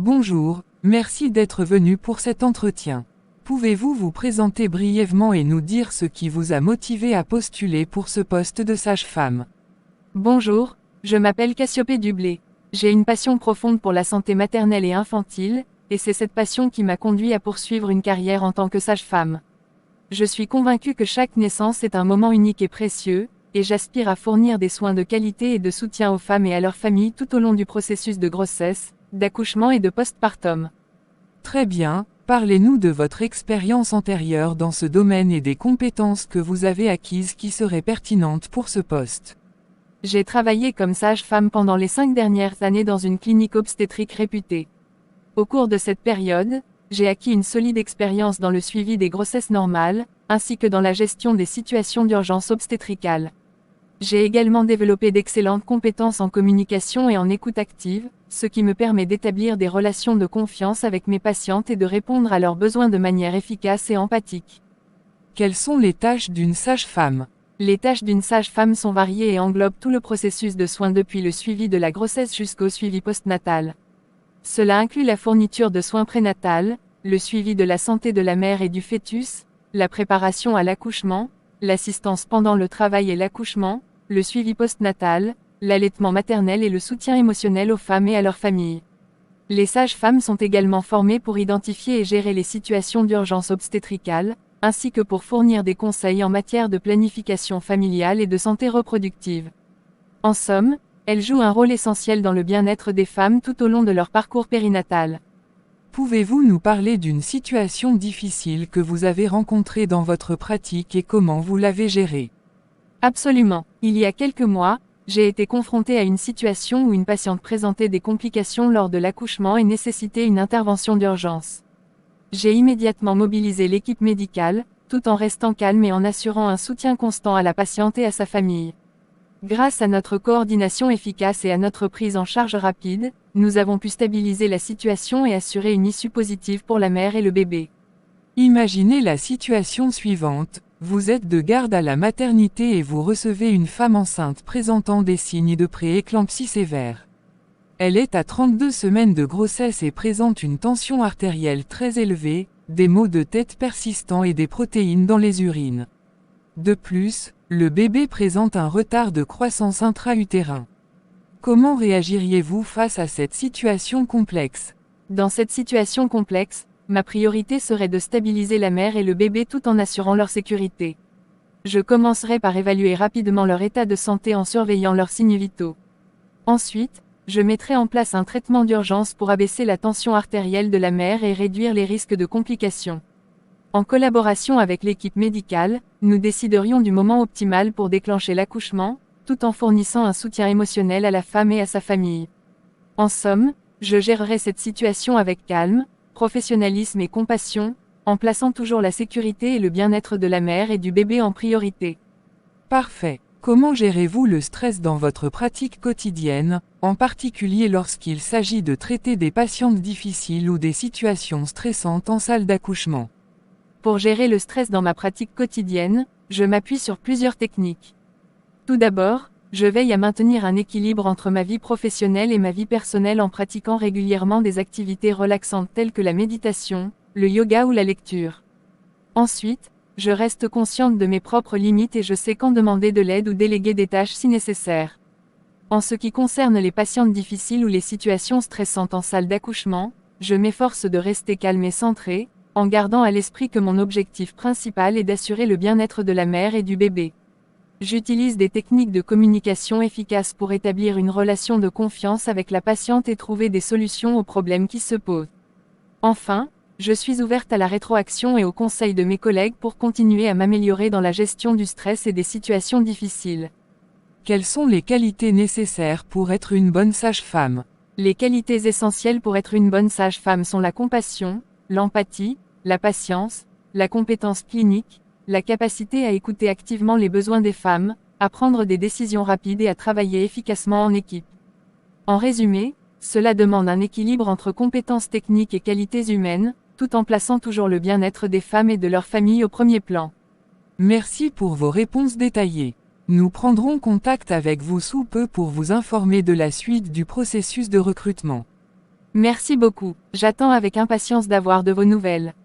Bonjour, merci d'être venu pour cet entretien. Pouvez-vous vous présenter brièvement et nous dire ce qui vous a motivé à postuler pour ce poste de sage-femme? Bonjour, je m'appelle Cassiopée Dublé. J'ai une passion profonde pour la santé maternelle et infantile, et c'est cette passion qui m'a conduit à poursuivre une carrière en tant que sage-femme. Je suis convaincue que chaque naissance est un moment unique et précieux, et j'aspire à fournir des soins de qualité et de soutien aux femmes et à leurs familles tout au long du processus de grossesse, d'accouchement et de postpartum. Très bien, parlez-nous de votre expérience antérieure dans ce domaine et des compétences que vous avez acquises qui seraient pertinentes pour ce poste. J'ai travaillé comme sage-femme pendant les 5 dernières années dans une clinique obstétrique réputée. Au cours de cette période, j'ai acquis une solide expérience dans le suivi des grossesses normales, ainsi que dans la gestion des situations d'urgence obstétricale. J'ai également développé d'excellentes compétences en communication et en écoute active, ce qui me permet d'établir des relations de confiance avec mes patientes et de répondre à leurs besoins de manière efficace et empathique. Quelles sont les tâches d'une sage-femme? Les tâches d'une sage-femme sont variées et englobent tout le processus de soins depuis le suivi de la grossesse jusqu'au suivi postnatal. Cela inclut la fourniture de soins prénatal, le suivi de la santé de la mère et du fœtus, la préparation à l'accouchement, l'assistance pendant le travail et l'accouchement, le suivi postnatal, l'allaitement maternel et le soutien émotionnel aux femmes et à leurs familles. Les sages-femmes sont également formées pour identifier et gérer les situations d'urgence obstétricale, ainsi que pour fournir des conseils en matière de planification familiale et de santé reproductive. En somme, elles jouent un rôle essentiel dans le bien-être des femmes tout au long de leur parcours périnatal. Pouvez-vous nous parler d'une situation difficile que vous avez rencontrée dans votre pratique et comment vous l'avez gérée? Absolument. Il y a quelques mois, j'ai été confrontée à une situation où une patiente présentait des complications lors de l'accouchement et nécessitait une intervention d'urgence. J'ai immédiatement mobilisé l'équipe médicale, tout en restant calme et en assurant un soutien constant à la patiente et à sa famille. Grâce à notre coordination efficace et à notre prise en charge rapide, nous avons pu stabiliser la situation et assurer une issue positive pour la mère et le bébé. Imaginez la situation suivante, vous êtes de garde à la maternité et vous recevez une femme enceinte présentant des signes de pré-éclampsie sévère. Elle est à 32 semaines de grossesse et présente une tension artérielle très élevée, des maux de tête persistants et des protéines dans les urines. De plus, le bébé présente un retard de croissance intra-utérin. Comment réagiriez-vous face à cette situation complexe? Dans cette situation complexe, ma priorité serait de stabiliser la mère et le bébé tout en assurant leur sécurité. Je commencerai par évaluer rapidement leur état de santé en surveillant leurs signes vitaux. Ensuite, je mettrai en place un traitement d'urgence pour abaisser la tension artérielle de la mère et réduire les risques de complications. En collaboration avec l'équipe médicale, nous déciderions du moment optimal pour déclencher l'accouchement, tout en fournissant un soutien émotionnel à la femme et à sa famille. En somme, je gérerai cette situation avec calme, professionnalisme et compassion, en plaçant toujours la sécurité et le bien-être de la mère et du bébé en priorité. Parfait. Comment gérez-vous le stress dans votre pratique quotidienne, en particulier lorsqu'il s'agit de traiter des patientes difficiles ou des situations stressantes en salle d'accouchement? Pour gérer le stress dans ma pratique quotidienne, je m'appuie sur plusieurs techniques. Tout d'abord, je veille à maintenir un équilibre entre ma vie professionnelle et ma vie personnelle en pratiquant régulièrement des activités relaxantes telles que la méditation, le yoga ou la lecture. Ensuite, je reste consciente de mes propres limites et je sais quand demander de l'aide ou déléguer des tâches si nécessaire. En ce qui concerne les patientes difficiles ou les situations stressantes en salle d'accouchement, je m'efforce de rester calme et centrée, en gardant à l'esprit que mon objectif principal est d'assurer le bien-être de la mère et du bébé. J'utilise des techniques de communication efficaces pour établir une relation de confiance avec la patiente et trouver des solutions aux problèmes qui se posent. Enfin, je suis ouverte à la rétroaction et aux conseils de mes collègues pour continuer à m'améliorer dans la gestion du stress et des situations difficiles. Quelles sont les qualités nécessaires pour être une bonne sage-femme? Les qualités essentielles pour être une bonne sage-femme sont la compassion, l'empathie, la patience, la compétence clinique, la capacité à écouter activement les besoins des femmes, à prendre des décisions rapides et à travailler efficacement en équipe. En résumé, cela demande un équilibre entre compétences techniques et qualités humaines, tout en plaçant toujours le bien-être des femmes et de leurs familles au premier plan. Merci pour vos réponses détaillées. Nous prendrons contact avec vous sous peu pour vous informer de la suite du processus de recrutement. Merci beaucoup. J'attends avec impatience d'avoir de vos nouvelles.